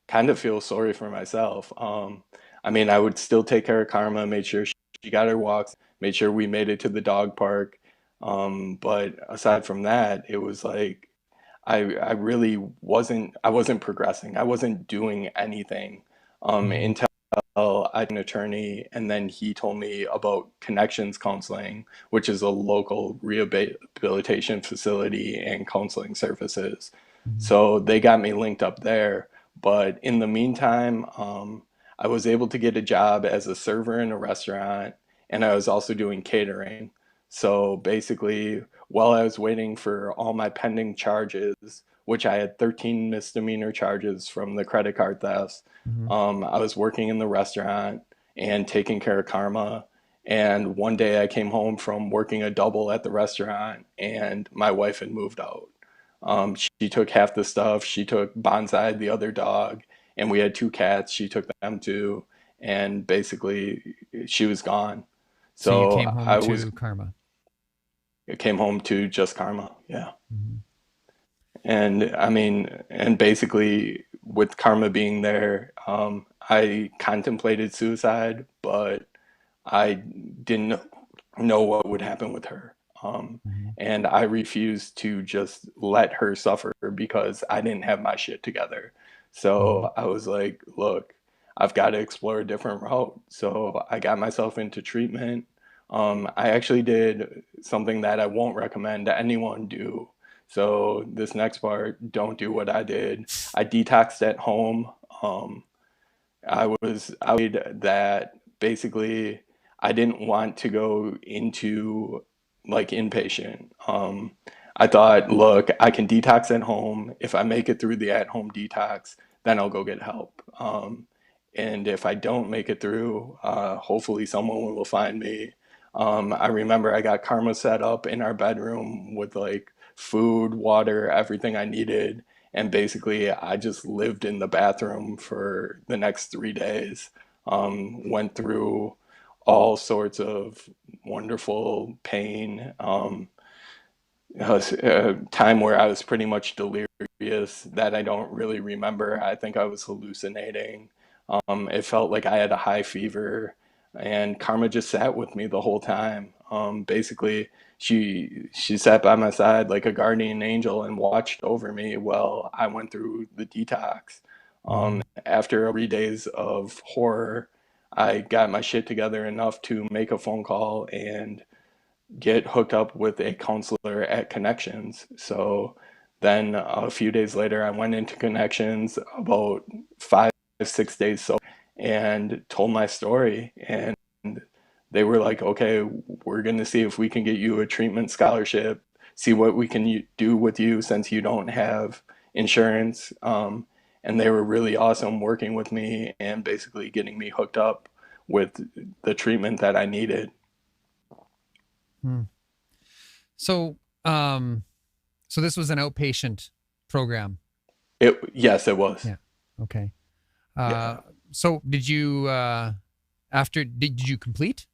kind of feel sorry for myself. I mean, I would still take care of Karma, made sure she got her walks, made sure we made it to the dog park. But aside from that, it was like I really I wasn't progressing. I wasn't doing anything Mhm. until I had an attorney, and then he told me about Connections Counseling, which is a local rehabilitation facility and counseling services. Mhm. So they got me linked up there. But in the meantime, I was able to get a job as a server in a restaurant, and I was also doing catering. So basically, while I was waiting for all my pending charges, which I had 13 misdemeanor charges from the credit card thefts, Mhm. I was working in the restaurant and taking care of Karma. And one day I came home from working a double at the restaurant, and my wife had moved out. She took half the stuff. She took Bonsai, the other dog, and we had two cats. She took them too, and basically she was gone. So you So came home I was to karma. came home to just Karma. Yeah. Mhm. And I mean, and basically with Karma being there, I contemplated suicide, but I didn't know what would happen with her. Mhm. And I refused to just let her suffer because I didn't have my shit together. Mhm. So I was like, look, I've got to explore a different route. So I got myself into treatment. I actually did something that I won't recommend anyone do. So this next part, don't do what I did. I detoxed at home. Um, I worried that basically I didn't want to go into like inpatient. I thought, look, I can detox at home. If I make it through the at home detox, then I'll go get help. And if I don't make it through, hopefully someone will find me. I remember I got Karma set up in our bedroom with like food, water, everything I needed, and basically I just lived in the bathroom for the next 3 days. Went through all sorts of wonderful pain. A time where I was pretty much delirious that I don't really remember. I think I was hallucinating. It felt like I had a high fever, and Karma just sat with me the whole time. Basically, she sat by my side like a guardian angel and watched over me while I went through the detox. Mhm. After 3 days of horror, I got my shit together enough to make a phone call and get hooked up with a counselor at Connections. So then a few days later, I went into Connections about 5, 6 days so and told my story. And they were like, okay, we're going to see if we can get you a treatment scholarship, see what we can do with you since you don't have insurance. and they were really awesome working with me and basically getting me hooked up with the treatment that I needed. Hmm. So, so this was an outpatient program. Yes, it was. Yeah. Okay. Yeah, So did you, did you complete?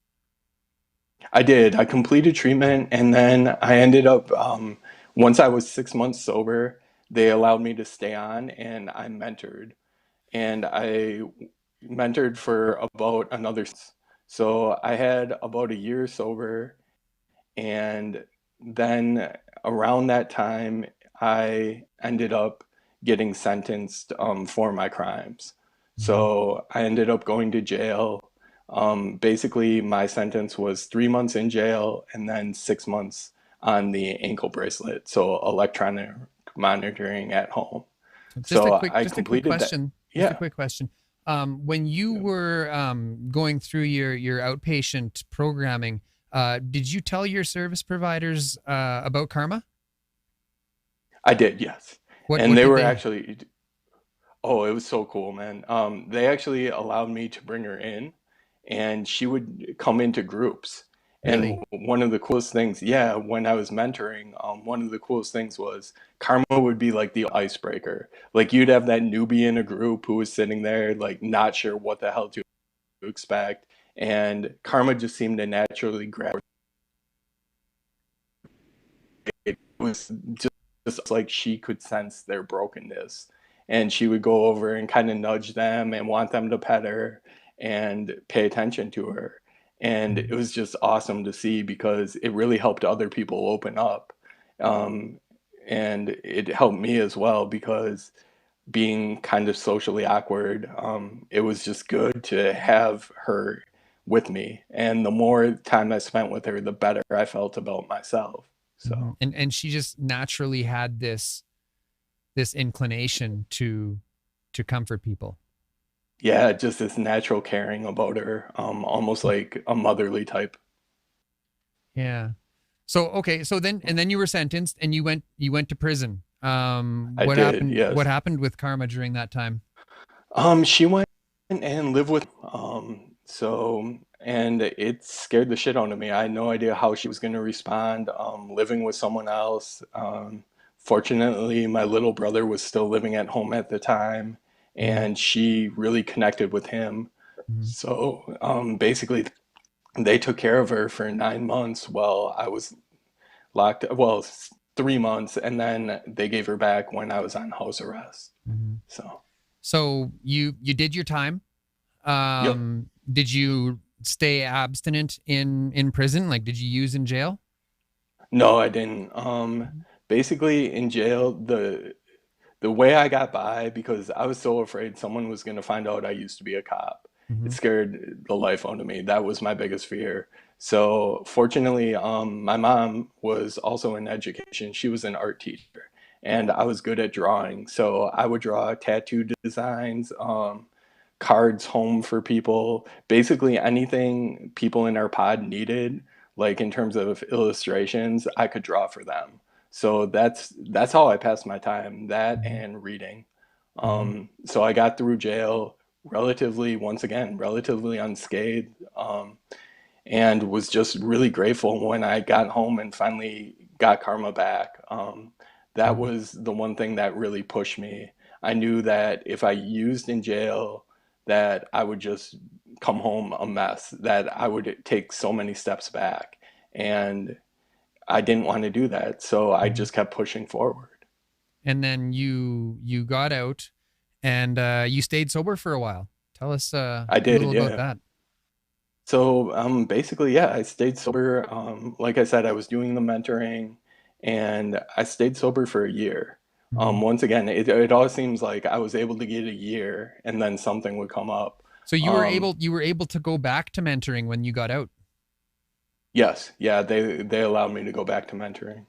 I did. I completed treatment, and then I ended up, once I was 6 months sober, they allowed me to stay on, and I mentored. And I mentored for about another. So I had about a year sober, and then around that time, I ended up getting sentenced for my crimes. Mhm. So I ended up going to jail. Basically, my sentence was 3 months in jail and then 6 months on the ankle bracelet. So electronic monitoring at home. So So I just a quick completed that. question. Just a Yeah. quick question. When you were going through your outpatient programming, did you tell your service providers about Karma? I did, yes. And What they did were they? actually, oh, it was so cool, man. They actually allowed me to bring her in, and she would come into groups. Really? And one of the coolest things, yeah, when I was mentoring, one of the coolest things was Karma would be like the icebreaker. Like you'd have that newbie in a group who was sitting there, like not sure what the hell to expect, and Karma just seemed to naturally grab. It was just like she could sense their brokenness, and she would go over and kind of nudge them and want them to pet her and pay attention to her. And it Mhm. was just awesome to see because it really helped other people open up. um, and it helped me as well because being kind of socially awkward, it was just good to have her with me, and the more time I spent with her, the better I felt about myself. So And she just naturally had this inclination to comfort people. yeah, just this natural caring about her, almost like a motherly type. Yeah. So okay, so then you were sentenced and you went to prison. I did, What yes. happened with Karma during that time? She went and lived with, and it scared the shit out of me. I had no idea how she was going to respond, living with someone else. Fortunately, my little brother was still living at home at the time, Mhm. and she really connected with him. Mhm. So, basically, they took care of her for 9 months while I was locked, well, 3 months, and then they gave her back when I was on house arrest. Mhm. So, So you did your time. yep. Did you stay abstinent in prison? Like, did you use in jail? No, I didn't. Basically, in jail, the way I got by, because I was so afraid someone was going to find out I used to be a cop. It Mm-hmm. scared the life out of me. That was my biggest fear. So fortunately, my mom was also in education. She was an art teacher, and I was good at drawing. So I would draw tattoo designs, cards home for people, basically anything people in our pod needed, like in terms of illustrations, I could draw for them. So that's how I passed my time, that Mm-hmm. and reading. Mm-hmm. So I got through jail relatively, once again, relatively unscathed, and was just really grateful when I got home and finally got Karma back. That Mm-hmm. was the one thing that really pushed me. I knew that if I used in jail, that I would just come home a mess, that I would take so many steps back. And I didn't want to do that. So I Mm-hmm. just kept pushing forward. And then you got out and you stayed sober for a while. Tell us I a little did, about yeah. that. So basically, yeah, I stayed sober. Like I said, I was doing the mentoring, and I stayed sober for a year. Mm-hmm. Once again, it always seems like I was able to get a year, and then something would come up. So Um, you were able to go back to mentoring when you got out. yes, yeah, they allowed me to go back to mentoring.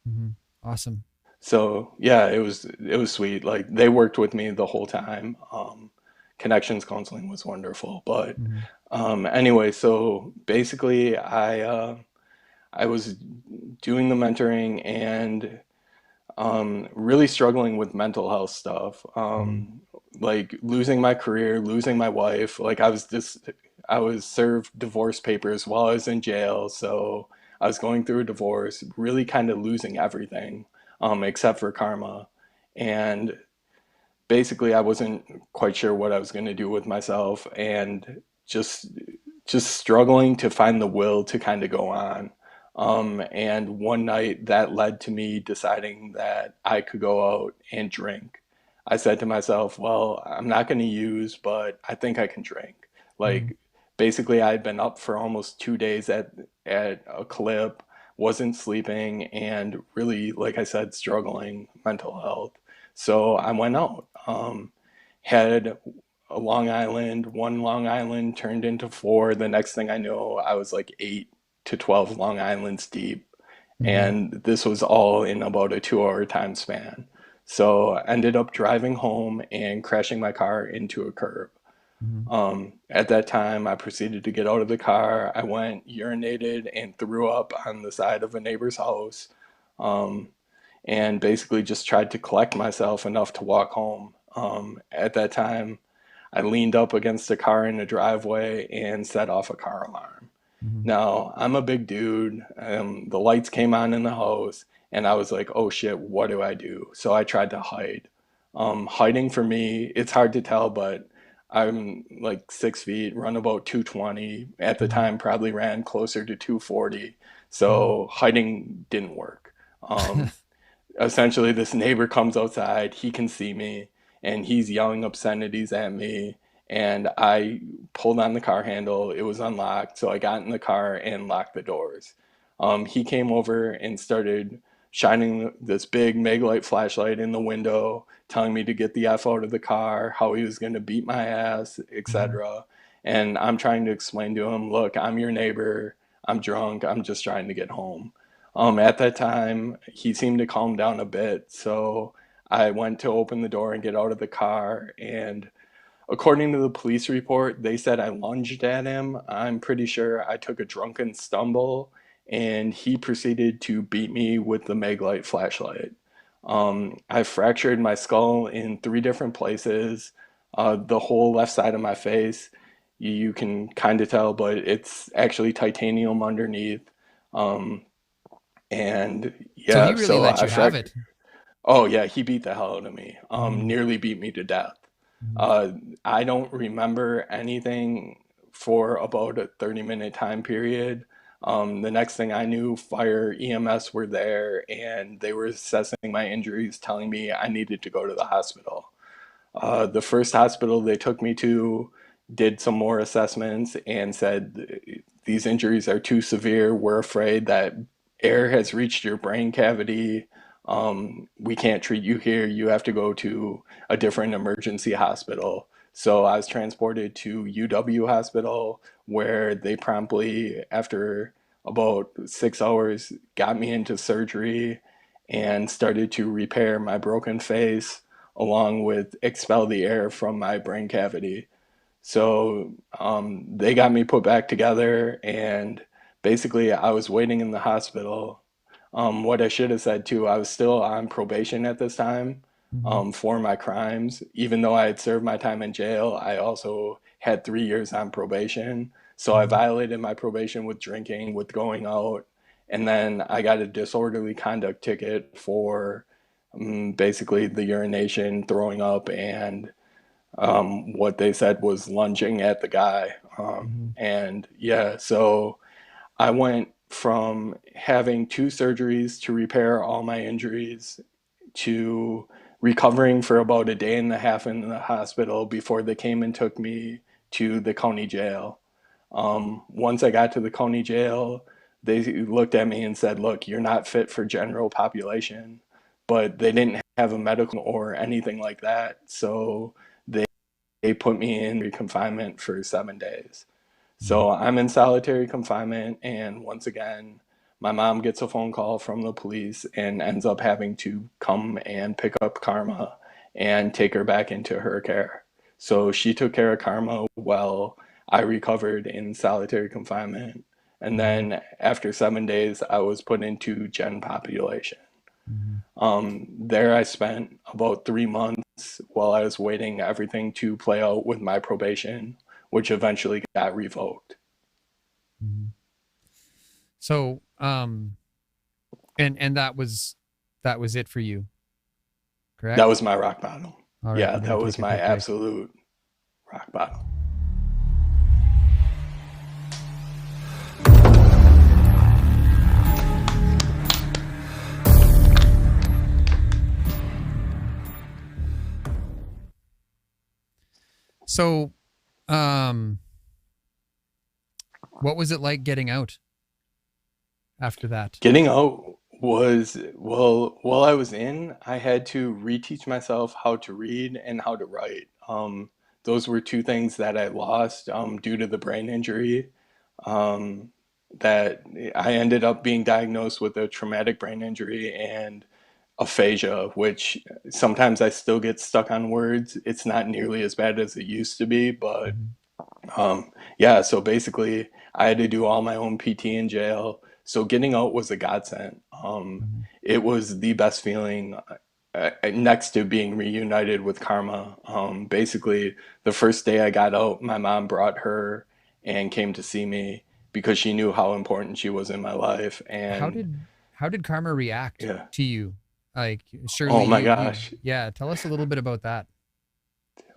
Mm-hmm. Awesome. So yeah, it was sweet. Like they worked with me the whole time. Connections counseling was wonderful. But Mm-hmm. anyway, so basically, I was doing the mentoring, and Really struggling with mental health stuff. Mm-hmm. Like losing my career, losing my wife. Like I was served divorce papers while I was in jail. So I was going through a divorce, really kind of losing everything, except for karma. And basically I wasn't quite sure what I was going to do with myself, and just just struggling to find the will to kind of go on. And one night that led to me deciding that I could go out and drink. I said to myself, well, I'm not going to use, but I think I can drink. Mm-hmm. Like basically I had been up for almost 2 days at a clip, wasn't sleeping, and really, like I said, struggling mental health. So I went out. Had a Long Island, one Long Island turned into four. The next thing I know, I was like 8 to 12 Long Islands deep. Mm-hmm. And this was all in about a 2 hour time span. So I ended up driving home and crashing my car into a curb. At that time, I proceeded to get out of the car. I went, urinated, and threw up on the side of a neighbor's house. Um, and basically just tried to collect myself enough to walk home. At that time, I leaned up against a car in the driveway and set off a car alarm. Mm-hmm. Now, I'm a big dude. The lights came on in the house, and I was like, oh shit, what do I do? So I tried to hide. Hiding for me, it's hard to tell, but I'm like 6 feet, run about 220. At the Mm-hmm. time, probably ran closer to 240. Mm-hmm. So hiding didn't work. Essentially, this neighbor comes outside, he can see me, and he's yelling obscenities at me. And I pulled on the car handle, it was unlocked, so I got in the car and locked the doors. He came over and started shining this big Megalite flashlight in the window, telling me to get the F out of the car, how he was going to beat my ass, Mm-hmm. etc. And I'm trying to explain to him, look, I'm your neighbor, I'm drunk, I'm just trying to get home. At that time, he seemed to calm down a bit, so I went to open the door and get out of the car. And according to the police report, they said I lunged at him. I'm pretty sure I took a drunken stumble, and he proceeded to beat me with the Meglite flashlight. I fractured my skull in 3 different places, the whole left side of my face. You can kind of tell, but it's actually titanium underneath. Um, and So he yeah, really so let I you have fractured. it. Oh yeah, he beat the hell out of me. Mm-hmm. Nearly beat me to death. Mm-hmm. Uh, I don't remember anything for about a 30-minute time period. The next thing I knew, fire EMS were there and they were assessing my injuries, telling me I needed to go to the hospital. The first hospital they took me to did some more assessments and said, these injuries are too severe. We're afraid that air has reached your brain cavity. We can't treat you here. You have to go to a different emergency hospital. So I was transported to UW Hospital, where they promptly, after about 6 hours, got me into surgery and started to repair my broken face along with expel the air from my brain cavity. So they got me put back together, and basically, I was waiting in the hospital. What I should have said too, I was still on probation at this time Mm-hmm. for my crimes. Even though I had served my time in jail, I also had 3 years on probation. So I Mm-hmm. violated my probation with drinking, with going out, and then I got a disorderly conduct ticket for basically the urination, throwing up, and what they said was lunging at the guy. Mm-hmm. And yeah, so I went from having 2 surgeries to repair all my injuries to recovering for about a day and a half in the hospital before they came and took me to the county jail. Once I got to the county jail, they looked at me and said, look, you're not fit for general population. But they didn't have a medical or anything like that. So they put me in confinement for 7 days. Mm-hmm. So I'm in solitary confinement, and once again, my mom gets a phone call from the police and ends up having to come and pick up Karma and take her back into her care. So she took care of Karma while I recovered in solitary confinement. And Mm-hmm. then after 7 days, I was put into gen population. There I spent about 3 months while I was waiting everything to play out with my probation, which eventually got revoked. Mhm. So, and that was it for you, That correct? was my rock bottom. All right, Yeah, we're gonna that take was a my quick break. absolute rock bottom. So, um, what was it like getting out after that? Getting out was, well, while I was in, I had to reteach myself how to read and how to write. Those were two things that I lost due to the brain injury. Um, that I ended up being diagnosed with a traumatic brain injury and aphasia, which sometimes I still get stuck on words. It's not nearly as bad as it used to be, but Mhm. yeah, so basically, I had to do all my own PT in jail. So getting out was a godsend. Mhm. It was the best feeling next to being reunited with Karma. Basically, the first day I got out, my mom brought her and came to see me because she knew how important she was in my life. How And did how did Karma react yeah, to you? Like, surely oh my you gosh. yeah, tell us a little bit about that.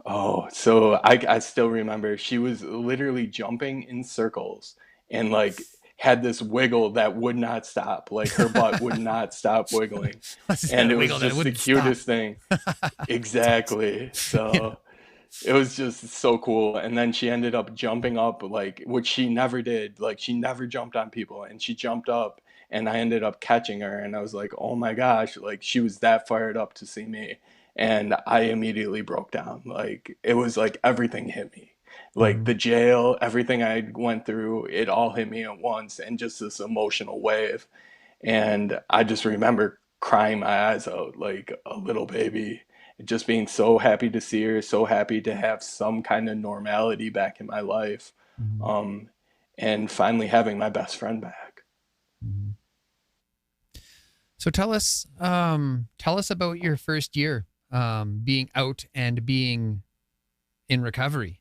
Oh, so I still remember she was literally jumping in circles and like had this wiggle that would not stop. Like her butt would not stop wiggling. What's And that it was wiggle that just the wouldn't stop? cutest thing. That's Exactly. yeah. So it was just so cool. And then she ended up jumping up, like, which she never did. Like, she never jumped on people. And she jumped up, and I ended up catching her. And I was like, oh my gosh, like, she was that fired up to see me. And I immediately broke down. Like, it was like everything hit me. Like, Mhm. the jail, everything I went through, it all hit me at once. And just this emotional wave. And I just remember crying my eyes out like a little baby, just being so happy to see her, so happy to have some kind of normality back in my life, Mhm. um, and finally having my best friend back. Mhm. So tell us about your first year being out and being in recovery.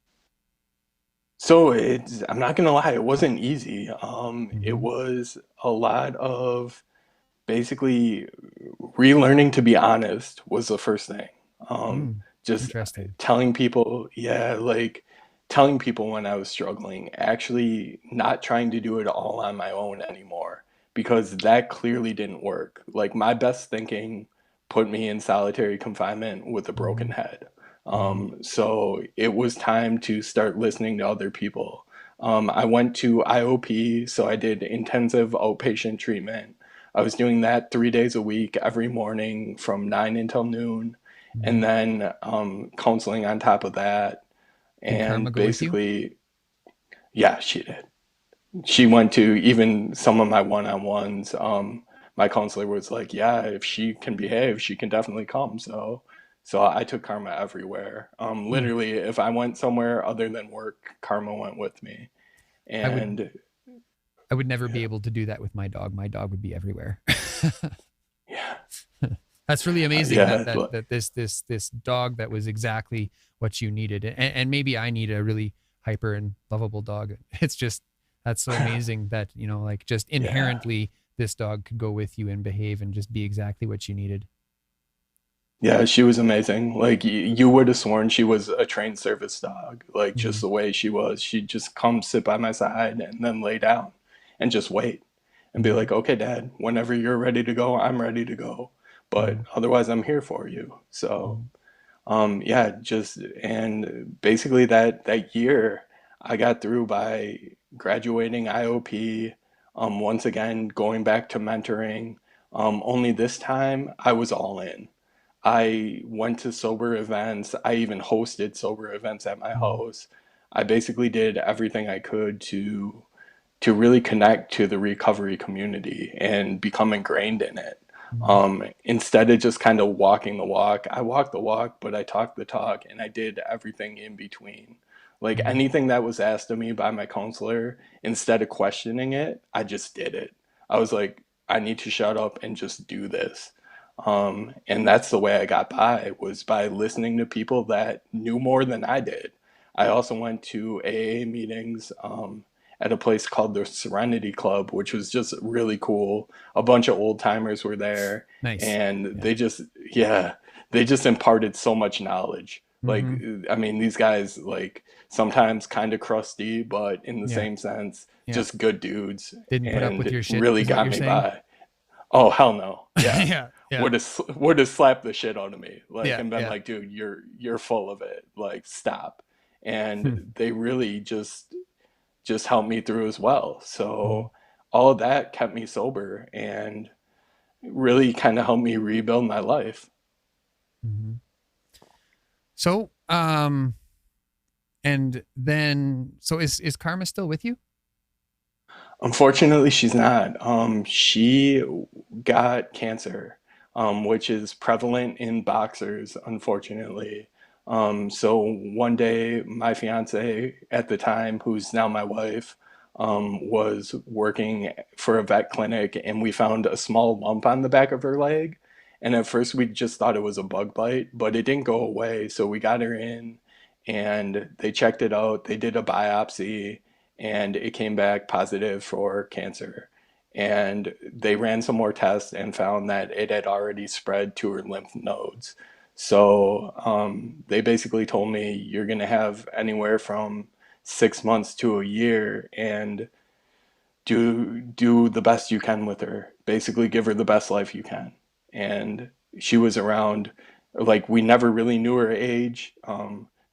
So I'm not gonna lie, it wasn't easy. It Mhm. was a lot of basically relearning to be honest was the first thing. Um, Mm. just Interesting. telling people, yeah, like telling people when I was struggling, actually not trying to do it all on my own anymore because that clearly didn't work. Like my best thinking put me in solitary confinement with a broken Mhm. head. Mhm. So it was time to start listening to other people. I went to IOP, so I did intensive outpatient treatment. I was doing that 3 days a week, every morning from 9 until noon, and Mhm. then counseling on top of that. Did Karma And go with you? basically, yeah, she did. She went to even some of my one-on-ones. My counselor was like, "Yeah, if she can behave, she can definitely come." So I took Karma everywhere. Mm. Literally, if I went somewhere other than work, Karma went with me. I would And I would never be yeah, able to do that with my dog. My dog would be everywhere. yeah, That's really amazing yeah. that this dog that was exactly what you needed, and maybe I need a really hyper and lovable dog. It's just that's so amazing that like just Yeah. inherently this dog could go with you and behave and just be exactly what you needed. Yeah, she was amazing. Like you would have sworn she was a trained service dog. Like just Hmm. the way she was. She'd just come sit by my side and then lay down and just wait and be Hmm. like, "Okay, Dad, whenever you're ready to go, I'm ready to go. But Hmm. otherwise, I'm here for you." So, Hmm. yeah, just and basically that year I got through by graduating IOP, once again going back to mentoring. Only this time I was all in. I went to sober events. I even hosted sober events at my Hmm. house. I basically did everything I could to really connect to the recovery community and become ingrained in it. Hmm. Instead of just kind of walking the walk, I walked the walk, but I talked the talk and I did everything in between. Like Hmm. anything that was asked of me by my counselor, instead of questioning it, I just did it. I was like, I need to shut up and just do this. And that's the way I got by, was by listening to people that knew more than I did. I also went to AA meetings at a place called the Serenity Club, which was just really cool. A bunch of old timers were there, Nice. and Yeah. yeah, they just imparted so much knowledge. Like, Mm-hmm. I mean, these guys, like, sometimes kind of crusty, but in the Yeah. same sense, Yeah. just good dudes, Didn't put up with and your shit, really is what got you're me saying? by. Oh, hell no. Yeah. Yeah. Yeah. Would have slapped the shit out of me. Like, Yeah. and been Yeah. like, dude, you're full of it. Like, stop. Hmm. And they really just helped me through as well. Mm-hmm. So all of that kept me sober and really kind of helped me rebuild my life. Mm-hmm. So, and then, so is Karma still with you? Unfortunately, she's not. She got cancer, which is prevalent in boxers, unfortunately. So one day, my fiance at the time, who's now my wife, was working for a vet clinic, and we found a small lump on the back of her leg. And at first, we just thought it was a bug bite, but it didn't go away. So we got her in, and they checked it out. They did a biopsy and it came back positive for cancer. And they ran some more tests and found that it had already spread to her lymph nodes. So they basically told me you're going to have anywhere from 6 months to a year, and do the best you can with her. Basically, give her the best life you can. And she was around, like, we never really knew her age,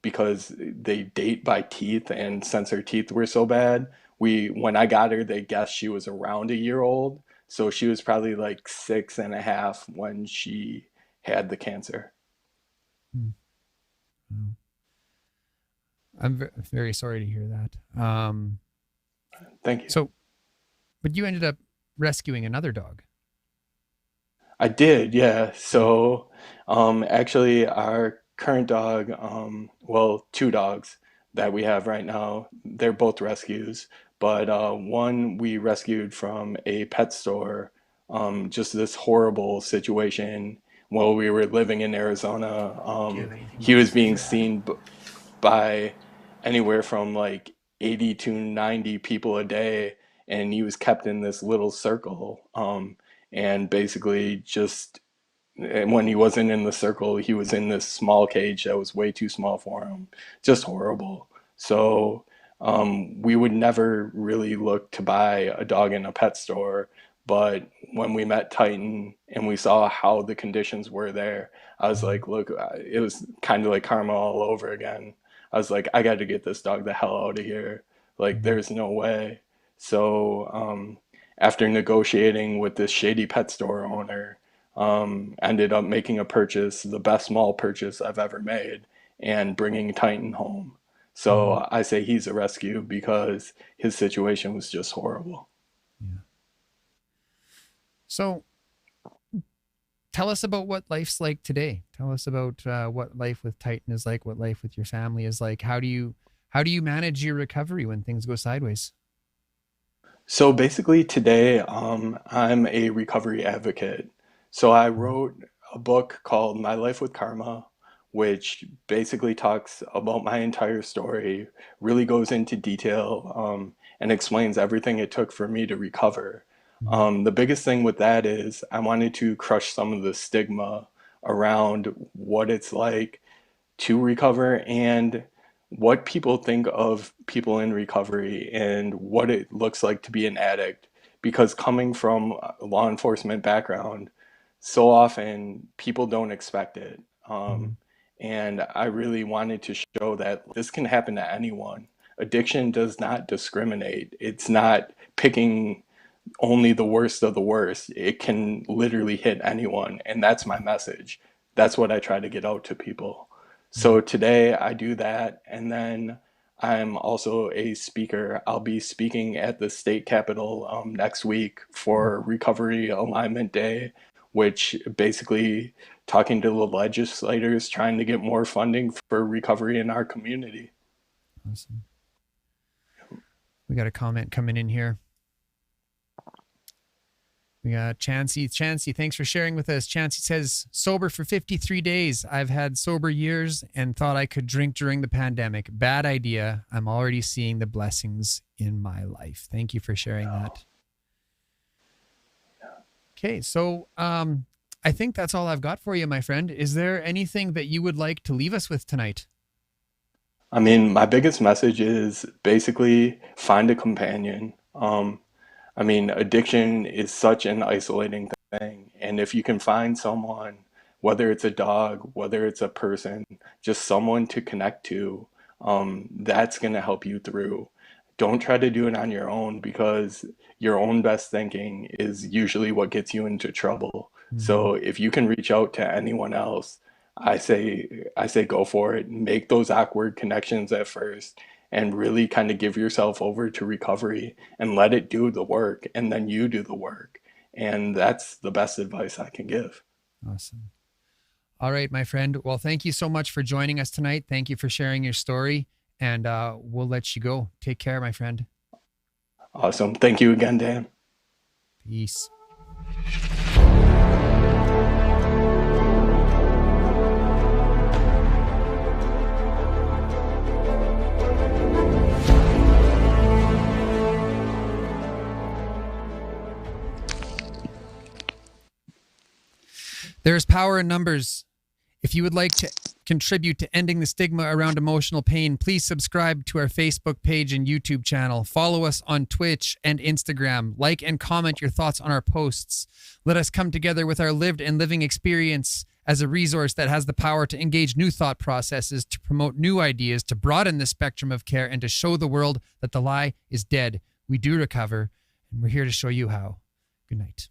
because they date by teeth, and since her teeth were so bad, when I got her, they guessed she was around a year old. So she was probably like 6.5 when she had the cancer. Hmm. Wow. I'm very sorry to hear that. Thank you. So, but you ended up rescuing another dog. I did, yeah. Yeah. So, actually, our current dog, well, two dogs that we have right now, they're both rescues. But one we rescued from a pet store, just this horrible situation while we were living in Arizona. He was being seen by anywhere from like 80 to 90 people a day, and he was kept in this little circle. And basically just, and when he wasn't in the circle, he was in this small cage that was way too small for him. Just horrible. So we would never really look to buy a dog in a pet store. But when we met Titan and we saw how the conditions were there, I was Mm-hmm. like, look, it was kind of like karma all over again. I was like, I got to get this dog the hell out of here. Like, Mm-hmm. there's no way. So after negotiating with this shady pet store owner, ended up making a purchase, the best small purchase I've ever made, and bringing Titan home. Mm-hmm. So I say he's a rescue because his situation was just horrible. Yeah. So, tell us about what life's like today. Tell us about what life with Titan is like, what life with your family is like. How do you manage your recovery when things go sideways? So basically, today, I'm a recovery advocate. So I wrote a book called My Life with Karma, which basically talks about my entire story, really goes into detail, and explains everything it took for me to recover. Mm-hmm. The biggest thing with that is I wanted to crush some of the stigma around what it's like to recover and what people think of people in recovery and what it looks like to be an addict. Because coming from a law enforcement background, so often people don't expect it. Mm-hmm. And I really wanted to show that this can happen to anyone. Addiction does not discriminate. It's not picking only the worst of the worst. It can literally hit anyone. And that's my message. That's what I try to get out to people. Mm-hmm. So today I do that. And then I'm also a speaker. I'll be speaking at the state capitol next week for Recovery Alignment Day, which basically talking to the legislators, trying to get more funding for recovery in our community. Awesome. We got a comment coming in here. We got Chansey. Chansey, thanks for sharing with us. Chansey says, sober for 53 days. I've had sober years and thought I could drink during the pandemic. Bad idea. I'm already seeing the blessings in my life. Thank you for sharing that. Okay, so I think that's all I've got for you, my friend. Is there anything that you would like to leave us with tonight? I mean, my biggest message is basically find a companion. I mean, addiction is such an isolating thing. And if you can find someone, whether it's a dog, whether it's a person, just someone to connect to, that's going to help you through. Don't try to do it on your own because your own best thinking is usually what gets you into trouble. So if you can reach out to anyone else, I say go for it. Make those awkward connections at first and really kind of give yourself over to recovery and let it do the work and then you do the work. And that's the best advice I can give. Awesome. All right, my friend. Well, thank you so much for joining us tonight. Thank you for sharing your story. And we'll let you go. Take care, my friend. Awesome. Thank you again, Dan. Peace. There is power in numbers. If you would like to contribute to ending the stigma around emotional pain, please subscribe to our Facebook page and YouTube channel. Follow us on Twitch and Instagram. Like and comment your thoughts on our posts. Let us come together with our lived and living experience as a resource that has the power to engage new thought processes, to promote new ideas, to broaden the spectrum of care, and to show the world that the lie is dead. We do recover, and we're here to show you how. Good night.